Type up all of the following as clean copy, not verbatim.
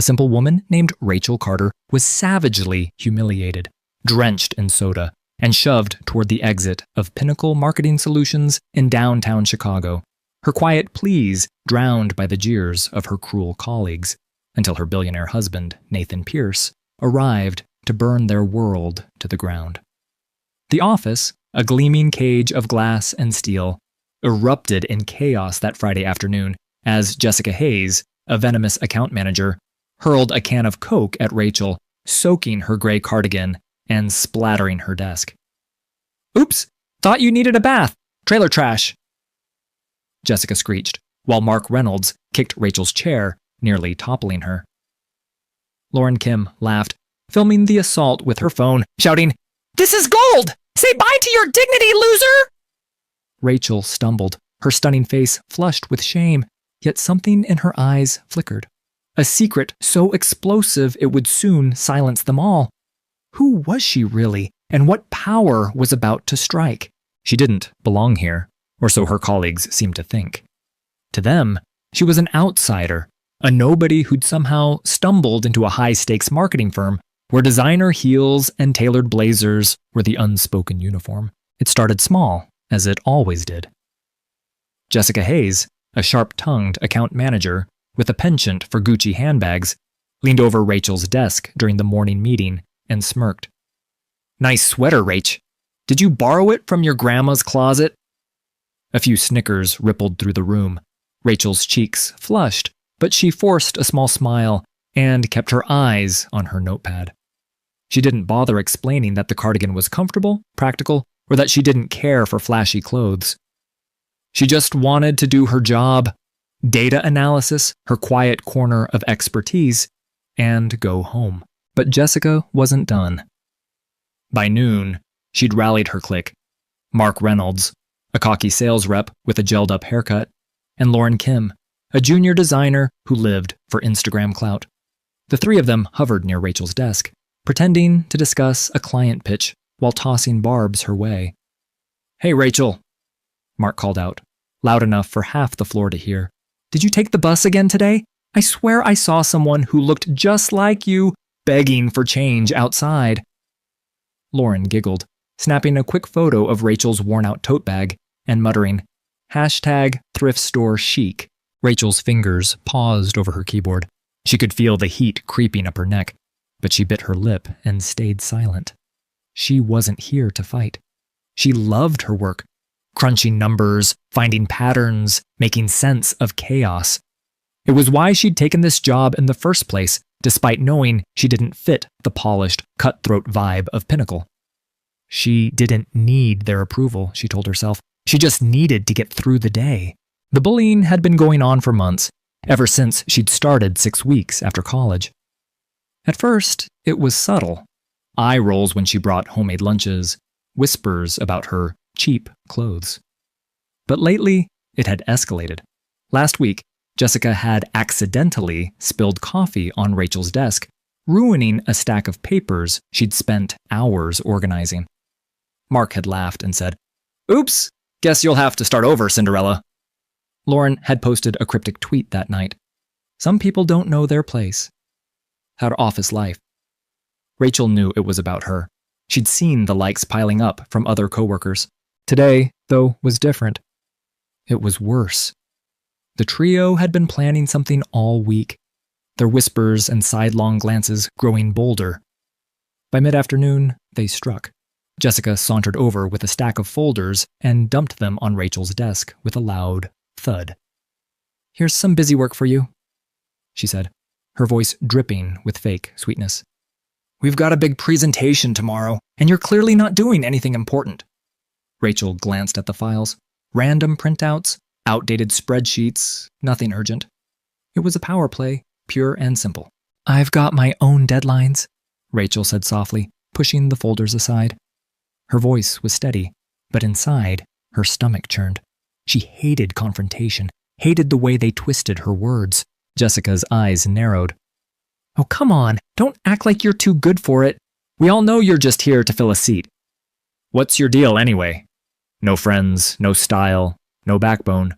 a simple woman named Rachel Carter was savagely humiliated, drenched in soda, and shoved toward the exit of Pinnacle Marketing Solutions in downtown Chicago, her quiet pleas drowned by the jeers of her cruel colleagues, until her billionaire husband, Nathan Pierce, arrived to burn their world to the ground. The office, a gleaming cage of glass and steel, erupted in chaos that Friday afternoon as Jessica Hayes, a venomous account manager, hurled a can of Coke at Rachel, soaking her gray cardigan and splattering her desk. "Oops, thought you needed a bath. Trailer trash," Jessica screeched, while Mark Reynolds kicked Rachel's chair, nearly toppling her. Lauren Kim laughed, filming the assault with her phone, shouting, "This is gold! Say bye to your dignity, loser!" Rachel stumbled, her stunning face flushed with shame, yet something in her eyes flickered. A secret so explosive it would soon silence them all. Who was she really, and what power was about to strike? She didn't belong here, or so her colleagues seemed to think. To them, she was an outsider, a nobody who'd somehow stumbled into a high-stakes marketing firm where designer heels and tailored blazers were the unspoken uniform. It started small, as it always did. Jessica Hayes, a sharp-tongued account manager with a penchant for Gucci handbags, leaned over Rachel's desk during the morning meeting and smirked. "Nice sweater, Rach. Did you borrow it from your grandma's closet?" A few snickers rippled through the room. Rachel's cheeks flushed, but she forced a small smile and kept her eyes on her notepad. She didn't bother explaining that the cardigan was comfortable, practical, or that she didn't care for flashy clothes. She just wanted to do her job, data analysis, her quiet corner of expertise, and go home. But Jessica wasn't done. By noon, she'd rallied her clique: Mark Reynolds, a cocky sales rep with a gelled-up haircut, and Lauren Kim, a junior designer who lived for Instagram clout. The three of them hovered near Rachel's desk, pretending to discuss a client pitch while tossing barbs her way. "Hey, Rachel," Mark called out, loud enough for half the floor to hear. "Did you take the bus again today? I swear I saw someone who looked just like you begging for change outside." Lauren giggled, snapping a quick photo of Rachel's worn-out tote bag and muttering, "thrift store chic." Rachel's fingers paused over her keyboard. She could feel the heat creeping up her neck, but she bit her lip and stayed silent. She wasn't here to fight. She loved her work, crunching numbers, finding patterns, making sense of chaos. It was why she'd taken this job in the first place, despite knowing she didn't fit the polished, cutthroat vibe of Pinnacle. She didn't need their approval, she told herself. She just needed to get through the day. The bullying had been going on for months, ever since she'd started 6 weeks after college. At first, it was subtle. Eye rolls when she brought homemade lunches, whispers about her cheap clothes. But lately, it had escalated. Last week, Jessica had accidentally spilled coffee on Rachel's desk, ruining a stack of papers she'd spent hours organizing. Mark had laughed and said, "Oops, guess you'll have to start over, Cinderella." Lauren had posted a cryptic tweet that night. Some people don't know their place. How'd office life? Rachel knew it was about her. She'd seen the likes piling up from other coworkers. Today, though, was different. It was worse. The trio had been planning something all week, their whispers and sidelong glances growing bolder. By mid-afternoon, they struck. Jessica sauntered over with a stack of folders and dumped them on Rachel's desk with a loud thud. "Here's some busy work for you," she said, her voice dripping with fake sweetness. "We've got a big presentation tomorrow, and you're clearly not doing anything important." Rachel glanced at the files. Random printouts, outdated spreadsheets, nothing urgent. It was a power play, pure and simple. "I've got my own deadlines," Rachel said softly, pushing the folders aside. Her voice was steady, but inside, her stomach churned. She hated confrontation, hated the way they twisted her words. Jessica's eyes narrowed. "Oh, come on, don't act like you're too good for it. We all know you're just here to fill a seat. What's your deal anyway? No friends, no style, no backbone.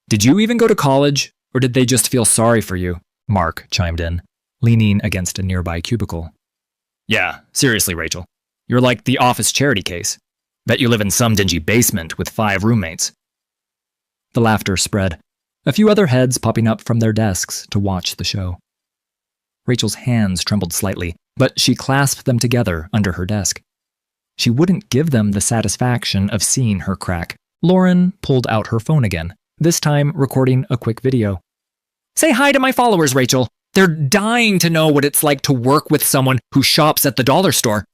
Did you even go to college, or did they just feel sorry for you?" Mark chimed in. leaning against a nearby cubicle. "Yeah, seriously, Rachel. You're like the office charity case. Bet you live in some dingy basement with 5 roommates." The laughter spread, a few other heads popping up from their desks to watch the show. Rachel's hands trembled slightly, but she clasped them together under her desk. She wouldn't give them the satisfaction of seeing her crack. Lauren pulled out her phone again, this time recording a quick video. "Say hi to my followers, Rachel. They're dying to know what it's like to work with someone who shops at the dollar store."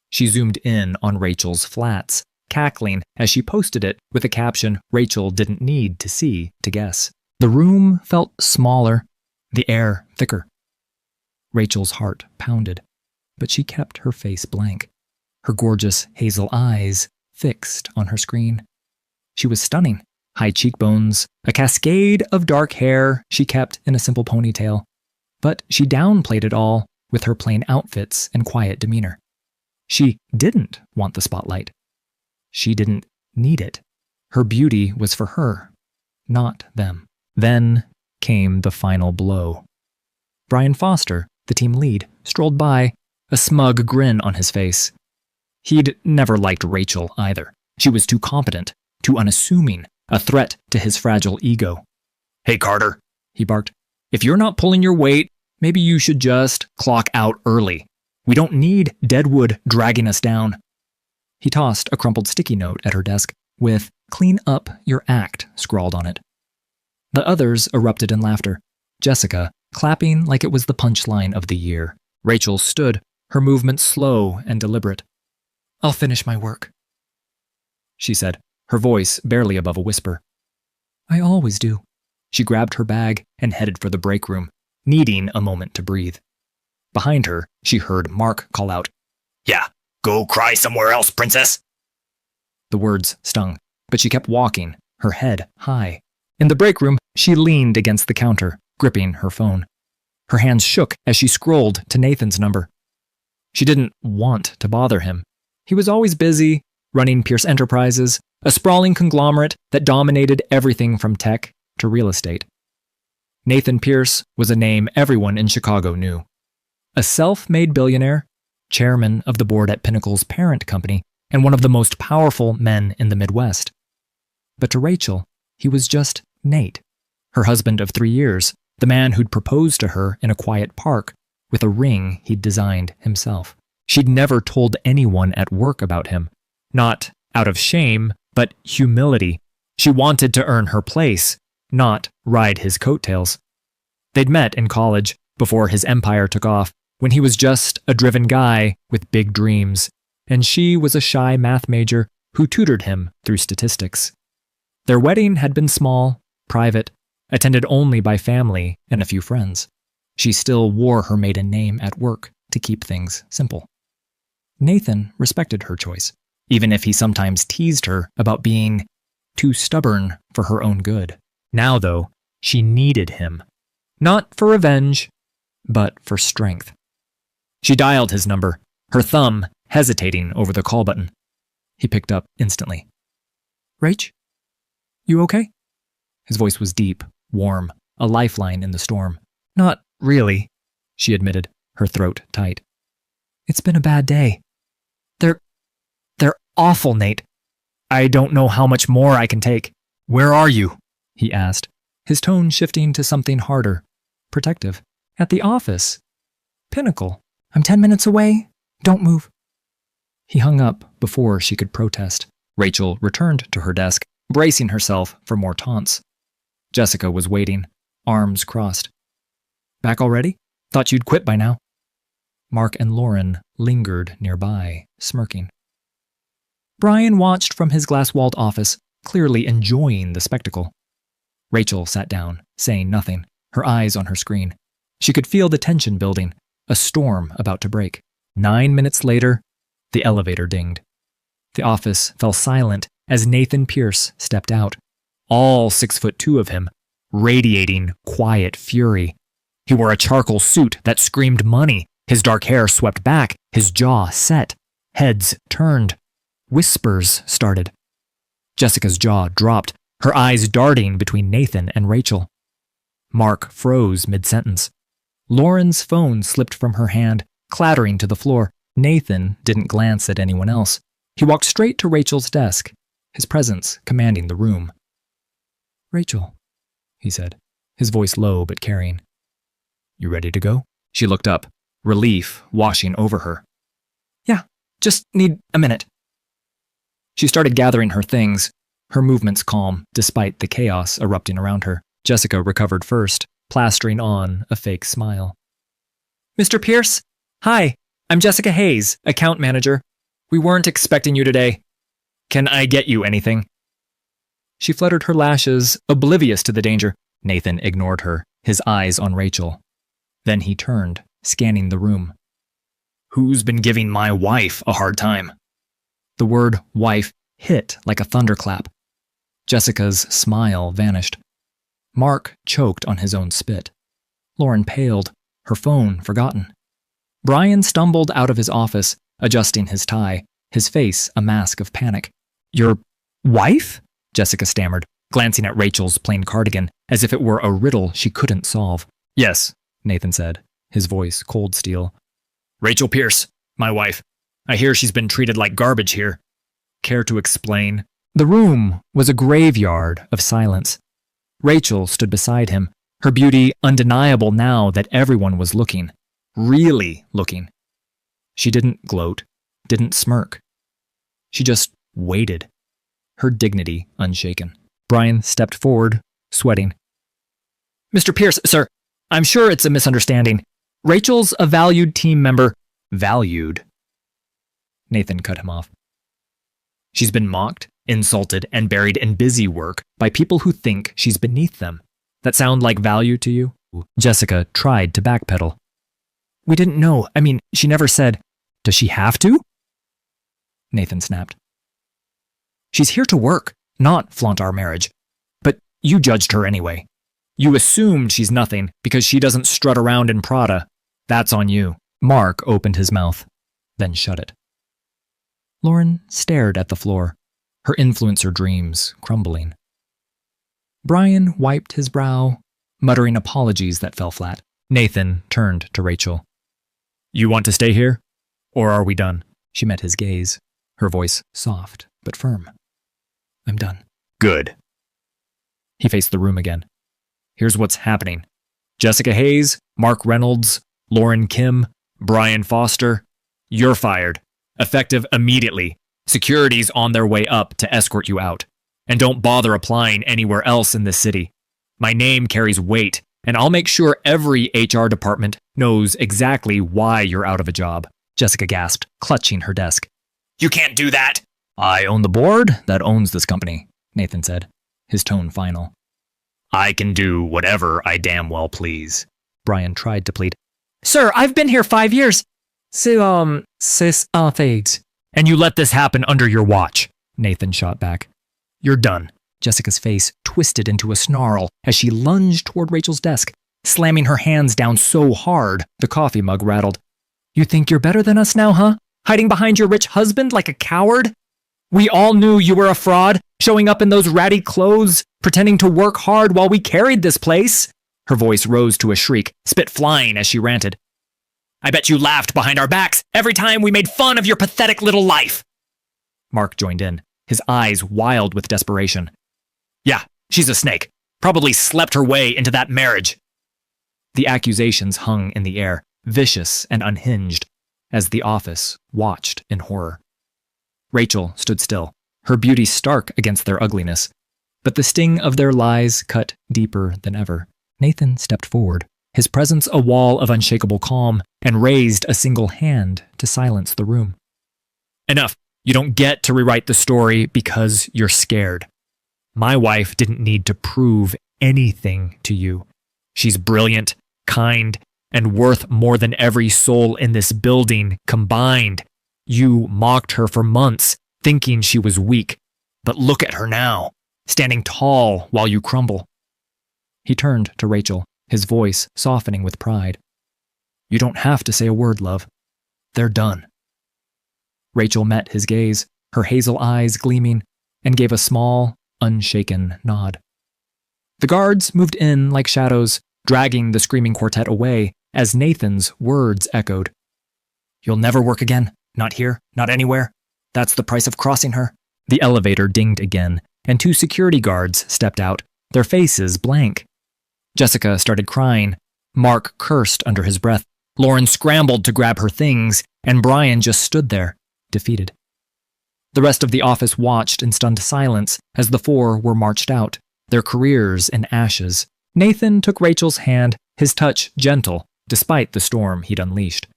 She zoomed in on Rachel's flats, cackling as she posted it with a caption Rachel didn't need to see to guess. The room felt smaller, the air thicker. Rachel's heart pounded, but she kept her face blank, her gorgeous hazel eyes fixed on her screen. She was stunning. High cheekbones, a cascade of dark hair she kept in a simple ponytail. But she downplayed it all with her plain outfits and quiet demeanor. She didn't want the spotlight. She didn't need it. Her beauty was for her, not them. Then came the final blow. Brian Foster, the team lead, strolled by, a smug grin on his face. He'd never liked Rachel either. She was too competent, too unassuming, a threat to his fragile ego. "Hey, Carter," he barked. "If you're not pulling your weight, maybe you should just clock out early. We don't need Deadwood dragging us down." He tossed a crumpled sticky note at her desk with "Clean up your act" scrawled on it. The others erupted in laughter, Jessica clapping like it was the punchline of the year. Rachel stood, her movements slow and deliberate. "I'll finish my work," she said, her voice barely above a whisper. "I always do." She grabbed her bag and headed for the break room, needing a moment to breathe. Behind her, she heard Mark call out, "Yeah, go cry somewhere else, princess." The words stung, but she kept walking, her head high. In the break room, she leaned against the counter, gripping her phone. Her hands shook as she scrolled to Nathan's number. She didn't want to bother him. He was always busy, running Pierce Enterprises, a sprawling conglomerate that dominated everything from tech to real estate. Nathan Pierce was a name everyone in Chicago knew. A self-made billionaire, chairman of the board at Pinnacle's parent company, and one of the most powerful men in the Midwest. But to Rachel, he was just Nate, her husband of 3 years, the man who'd proposed to her in a quiet park with a ring he'd designed himself. She'd never told anyone at work about him, not out of shame, but humility. She wanted to earn her place, not ride his coattails. They'd met in college, before his empire took off, when he was just a driven guy with big dreams, and she was a shy math major who tutored him through statistics. Their wedding had been small, private, attended only by family and a few friends. She still wore her maiden name at work to keep things simple. Nathan respected her choice, even if he sometimes teased her about being too stubborn for her own good. Now, though, she needed him. Not for revenge, but for strength. She dialed his number, her thumb hesitating over the call button. He picked up instantly. "Rach? You okay?" His voice was deep, warm, a lifeline in the storm. "Not really," she admitted, her throat tight. "It's been a bad day. They're awful, Nate. I don't know how much more I can take." "Where are you?" he asked, his tone shifting to something harder, protective. "At the office. Pinnacle. I'm 10 minutes away. Don't move." He hung up before she could protest. Rachel returned to her desk, bracing herself for more taunts. Jessica was waiting, arms crossed. "Back already? Thought you'd quit by now." Mark and Lauren lingered nearby, smirking. Brian watched from his glass-walled office, clearly enjoying the spectacle. Rachel sat down, saying nothing, her eyes on her screen. She could feel the tension building, a storm about to break. 9 minutes later, the elevator dinged. The office fell silent as Nathan Pierce stepped out, all 6'2" of him, radiating quiet fury. He wore a charcoal suit that screamed money, his dark hair swept back, his jaw set, heads turned. Whispers started. Jessica's jaw dropped, her eyes darting between Nathan and Rachel. Mark froze mid-sentence. Lauren's phone slipped from her hand, clattering to the floor. Nathan didn't glance at anyone else. He walked straight to Rachel's desk, his presence commanding the room. "Rachel," he said, his voice low but caring. "You ready to go?" She looked up, relief washing over her. "Yeah, just need a minute." She started gathering her things, her movements calm despite the chaos erupting around her. Jessica recovered first, plastering on a fake smile. "Mr. Pierce? Hi, I'm Jessica Hayes, account manager. We weren't expecting you today. Can I get you anything?" She fluttered her lashes, oblivious to the danger. Nathan ignored her, his eyes on Rachel. Then he turned, scanning the room. "Who's been giving my wife a hard time?" The word wife hit like a thunderclap. Jessica's smile vanished. Mark choked on his own spit. Lauren paled, her phone forgotten. Brian stumbled out of his office, adjusting his tie, his face a mask of panic. "Your wife?" Jessica stammered, glancing at Rachel's plain cardigan, as if it were a riddle she couldn't solve. "Yes," Nathan said, his voice cold steel. "Rachel Pierce, my wife. I hear she's been treated like garbage here. Care to explain?" The room was a graveyard of silence. Rachel stood beside him, her beauty undeniable now that everyone was looking, really looking. She didn't gloat, didn't smirk. She just waited, her dignity unshaken. Brian stepped forward, sweating. "Mr. Pierce, sir, I'm sure it's a misunderstanding. Rachel's a valued team member." "Valued?" Nathan cut him off. "She's been mocked, insulted, and buried in busy work by people who think she's beneath them. That sound like value to you?" Jessica tried to backpedal. "We didn't know. I mean, she never said, 'Does she have to?'" Nathan snapped. "She's here to work, not flaunt our marriage. But you judged her anyway. You assumed she's nothing because she doesn't strut around in Prada. That's on you." Mark opened his mouth, then shut it. Lauren stared at the floor, her influencer dreams crumbling. Brian wiped his brow, muttering apologies that fell flat. Nathan turned to Rachel. "You want to stay here? Or are we done?" She met his gaze, her voice soft but firm. "I'm done." "Good." He faced the room again. "Here's what's happening. Jessica Hayes, Mark Reynolds, Lauren Kim, Brian Foster. You're fired. Effective immediately. Security's on their way up to escort you out. And don't bother applying anywhere else in this city. My name carries weight, and I'll make sure every HR department knows exactly why you're out of a job." Jessica gasped, clutching her desk. "You can't do that!" "I own the board that owns this company," Nathan said, his tone final. "I can do whatever I damn well please." Brian tried to plead. "Sir, I've been here 5 years. Fades. And you let this happen under your watch," Nathan shot back. "You're done." Jessica's face twisted into a snarl as she lunged toward Rachel's desk, slamming her hands down so hard the coffee mug rattled. "You think you're better than us now, huh? Hiding behind your rich husband like a coward? We all knew you were a fraud, showing up in those ratty clothes, pretending to work hard while we carried this place." Her voice rose to a shriek, spit flying as she ranted. "I bet you laughed behind our backs every time we made fun of your pathetic little life." Mark joined in, his eyes wild with desperation. "Yeah, she's a snake. Probably slept her way into that marriage." The accusations hung in the air, vicious and unhinged, as the office watched in horror. Rachel stood still, her beauty stark against their ugliness, but the sting of their lies cut deeper than ever. Nathan stepped forward, his presence a wall of unshakable calm, and raised a single hand to silence the room. "Enough. You don't get to rewrite the story because you're scared. My wife didn't need to prove anything to you. She's brilliant, kind, and worth more than every soul in this building combined. You mocked her for months, thinking she was weak. But look at her now, standing tall while you crumble." He turned to Rachel, his voice softening with pride. "You don't have to say a word, love. They're done." Rachel met his gaze, her hazel eyes gleaming, and gave a small, unshaken nod. The guards moved in like shadows, dragging the screaming quartet away, as Nathan's words echoed. "You'll never work again? Not here? Not anywhere? That's the price of crossing her?" The elevator dinged again, and 2 security guards stepped out, their faces blank. Jessica started crying. Mark cursed under his breath. Lauren scrambled to grab her things, and Brian just stood there, defeated. The rest of the office watched in stunned silence as the 4 were marched out, their careers in ashes. Nathan took Rachel's hand, his touch gentle, despite the storm he'd unleashed.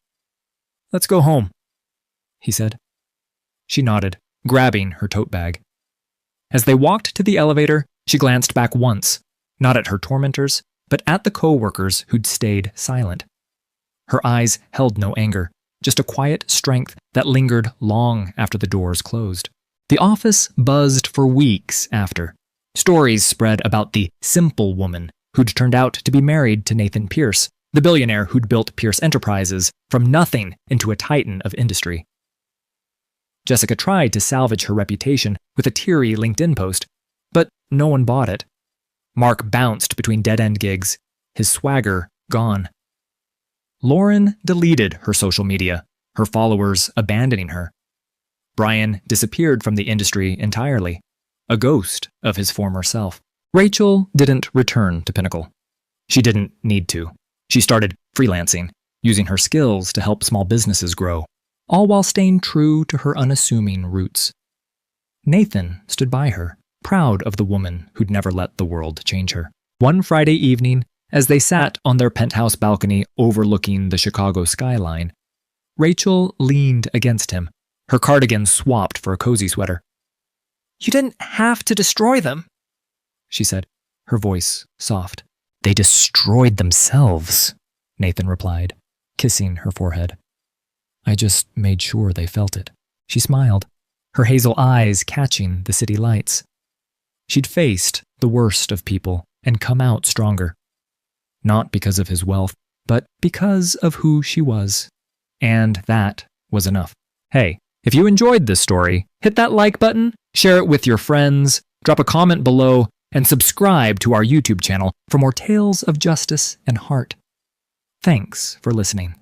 "Let's go home," he said. She nodded, grabbing her tote bag. As they walked to the elevator, she glanced back once, not at her tormentors, but at the co-workers who'd stayed silent. Her eyes held no anger, just a quiet strength that lingered long after the doors closed. The office buzzed for weeks after. Stories spread about the simple woman who'd turned out to be married to Nathan Pierce, the billionaire who'd built Pierce Enterprises from nothing into a titan of industry. Jessica tried to salvage her reputation with a teary LinkedIn post, but no one bought it. Mark bounced between dead-end gigs, his swagger gone. Lauren deleted her social media, her followers abandoning her. Brian disappeared from the industry entirely, a ghost of his former self. Rachel didn't return to Pinnacle. She didn't need to. She started freelancing, using her skills to help small businesses grow, all while staying true to her unassuming roots. Nathan stood by her, proud of the woman who'd never let the world change her. One Friday evening, as they sat on their penthouse balcony overlooking the Chicago skyline, Rachel leaned against him, her cardigan swapped for a cozy sweater. "You didn't have to destroy them," she said, her voice soft. "They destroyed themselves," Nathan replied, kissing her forehead. "I just made sure they felt it." She smiled, her hazel eyes catching the city lights. She'd faced the worst of people and come out stronger. Not because of his wealth, but because of who she was. And that was enough. Hey, if you enjoyed this story, hit that like button, share it with your friends, drop a comment below, and subscribe to our YouTube channel for more tales of justice and heart. Thanks for listening.